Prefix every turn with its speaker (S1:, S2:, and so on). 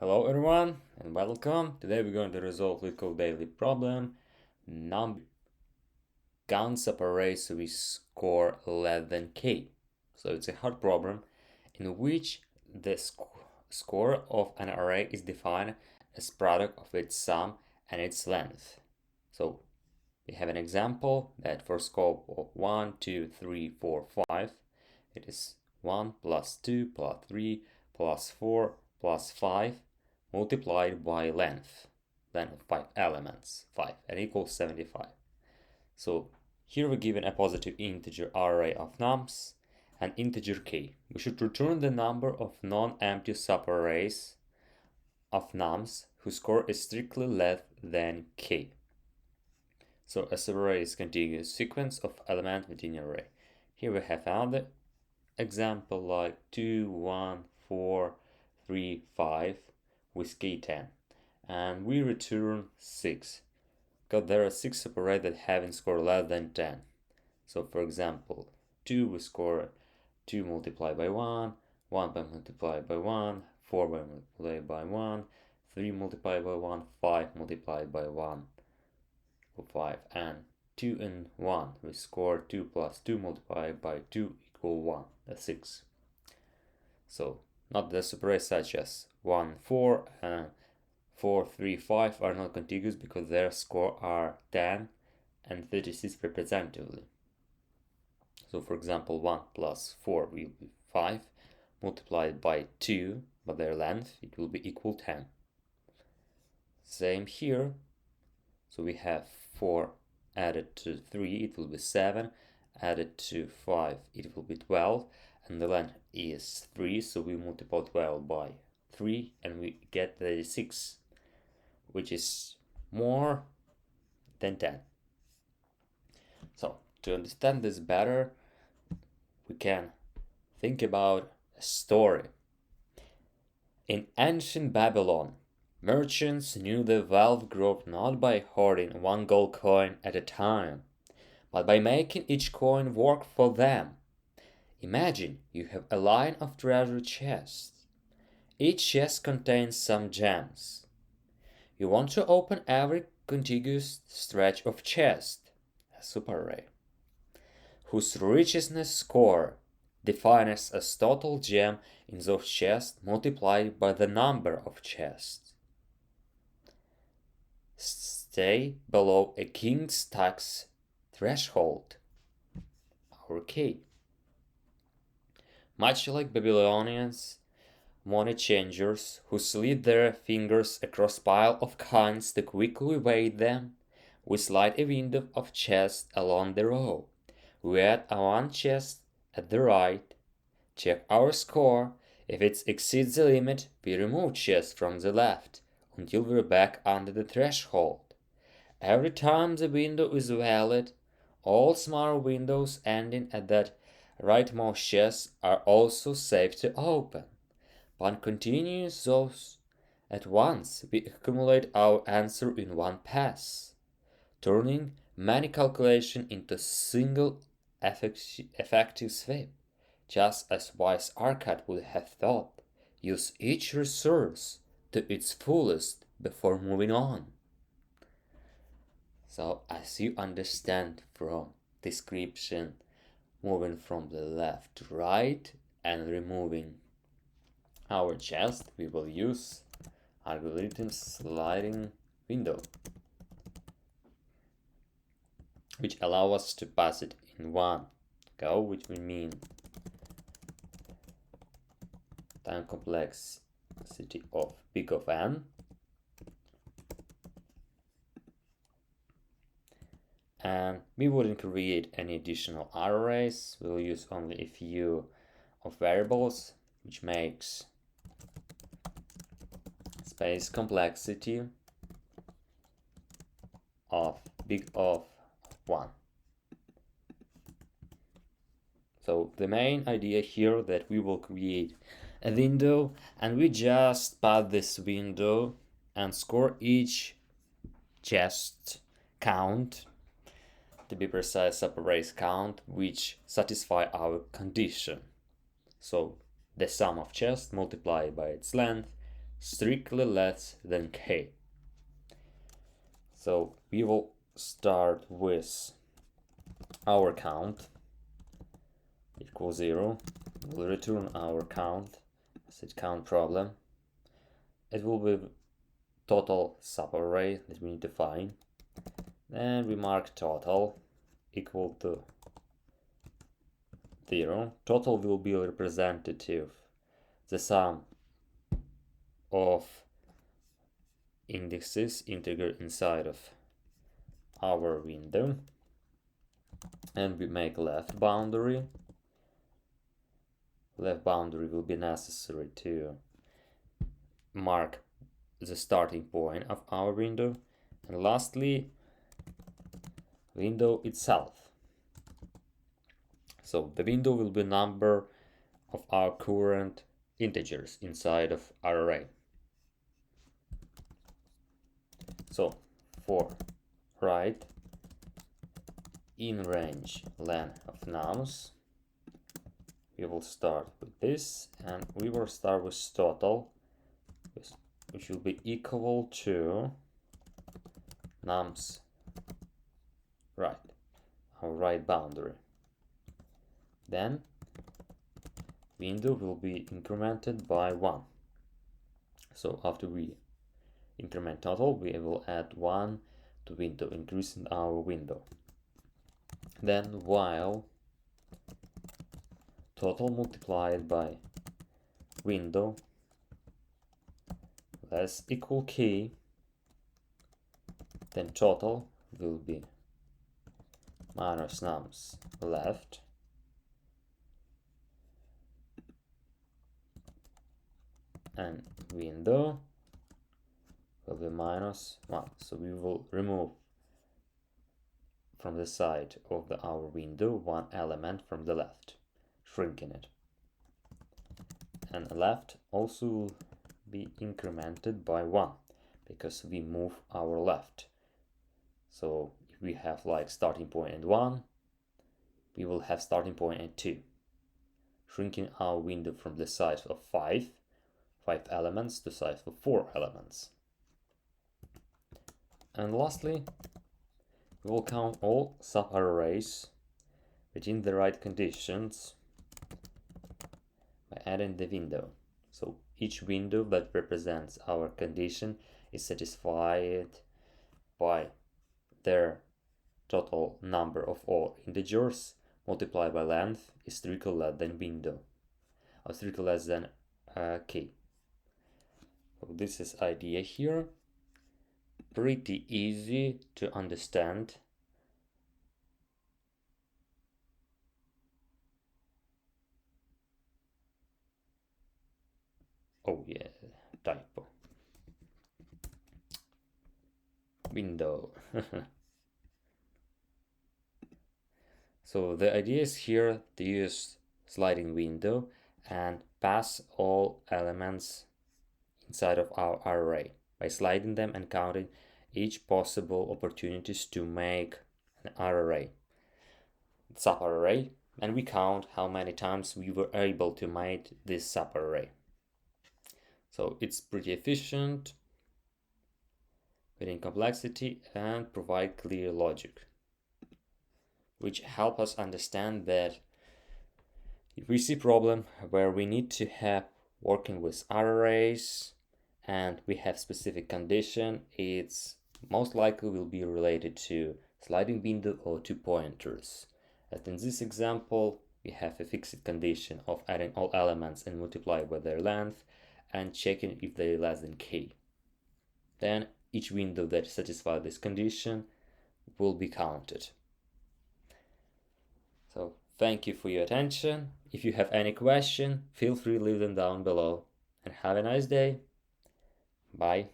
S1: Hello everyone and welcome. Today we're going to resolve LeetCode daily problem. Number count subarrays with score less than k. So it's a hard problem in which the score of an array is defined as product of its sum and its length. So we have an example that for scope of 1, 2, 3, 4, 5, it is 1 plus 2 plus 3 plus 4 plus 5 multiplied by length of 5 elements, 5, and equals 75. So here we're given a positive integer array of nums and integer k. We should return the number of non-empty subarrays of nums whose score is strictly less than k. So a subarray is a contiguous sequence of elements within an array. Here we have another example like 2, 1, 4, 3, 5 with k10, and we return 6 because there are 6 subarrays that have a score less than 10. So for example, 2 we score 2 multiplied by 1, 1 by multiplied by 1, 4 by multiplied by 1, 3 multiplied by 1, 5 multiplied by 1 equal 5, and 2 and 1 we score 2 plus 2 multiplied by 2 equal 1, that's 6. So not the subarrays such as 1, 4 and 4, 3, 5 are not contiguous because their score are 10 and 36 representatively. So for example, 1 plus 4 will be 5 multiplied by 2, but their length it will be equal 10. Same here. So we have 4 added to 3, it will be 7, added to 5, it will be 12, and the length is 3, so we multiply 12 by 3 and we get 36, which is more than 10. So to understand this better, we can think about a story. In ancient Babylon, merchants knew their wealth grew not by hoarding one gold coin at a time, but by making each coin work for them. Imagine you have a line of treasure chests. Each chest contains some gems. You want to open every contiguous stretch of chest, a subarray, whose richness score defines as total gem in those chests multiplied by the number of chests. Stay below a king's tax threshold, our K. Much like Babylonians, money changers who slid their fingers across pile of coins to quickly weigh them, we slide a window of chest along the row. We add a one chest at the right, check our score. If it exceeds the limit, we remove chest from the left until we're back under the threshold. Every time the window is valid, all smaller windows ending at that rightmost chest are also safe to open. By continuing those at once, we accumulate our answer in one pass, turning many calculations into single effective sweep, just as wise Arkad would have thought. Use each resource to its fullest before moving on. So as you understand from description, moving from the left to right and removing our chest, we will use algorithm sliding window, which allow us to pass it in one go, which will mean time complexity of big of n, and we wouldn't create any additional arrays. We'll use only a few of variables, which makes space complexity of big of 1. So the main idea here that we will create a window and we just pass this window and score each chest count, to be precise, subarrays count, which satisfy our condition. So the sum of chest multiplied by its length, strictly less than k. So we will start with our count equals 0. We'll return our count as a count problem. It will be total subarray that we need to find. Then we mark total equal to 0. Total will be representative the sum of indexes integer inside of our window, and we make left boundary. Left boundary will be necessary to mark the starting point of our window, and lastly window itself. So the window will be number of our current integers inside of our array. So for right in range len of nums, we will start with this, and we will start with total, which will be equal to nums right, our right boundary. Then window will be incremented by 1. So after we increment total, we will add 1 to window, increasing our window. Then while total multiplied by window less equal k, then total will be minus nums left and window will be minus 1. So we will remove from the side of our window one element from the left, shrinking it. And left also will be incremented by 1 because we move our left. So if we have like starting point at 1, we will have starting point at 2, shrinking our window from the size of 5 elements to size of 4 elements. And lastly, we will count all subarrays within the right conditions by adding the window. So each window that represents our condition is satisfied by their total number of all integers multiplied by length is strictly less than window, or strictly less than k. So this is idea here. Pretty easy to understand. Oh yeah, typo. Window. So the idea is here to use sliding window and pass all elements inside of our array by sliding them and counting each possible opportunities to make an array, subarray, and we count how many times we were able to make this subarray. So it's pretty efficient within complexity and provide clear logic, which help us understand that if we see problem where we need to have working with arrays and we have specific condition, it's most likely will be related to sliding window or to pointers. And in this example, we have a fixed condition of adding all elements and multiply by their length and checking if they are less than k. Then each window that satisfies this condition will be counted. So thank you for your attention. If you have any question, feel free to leave them down below, and have a nice day. Bye.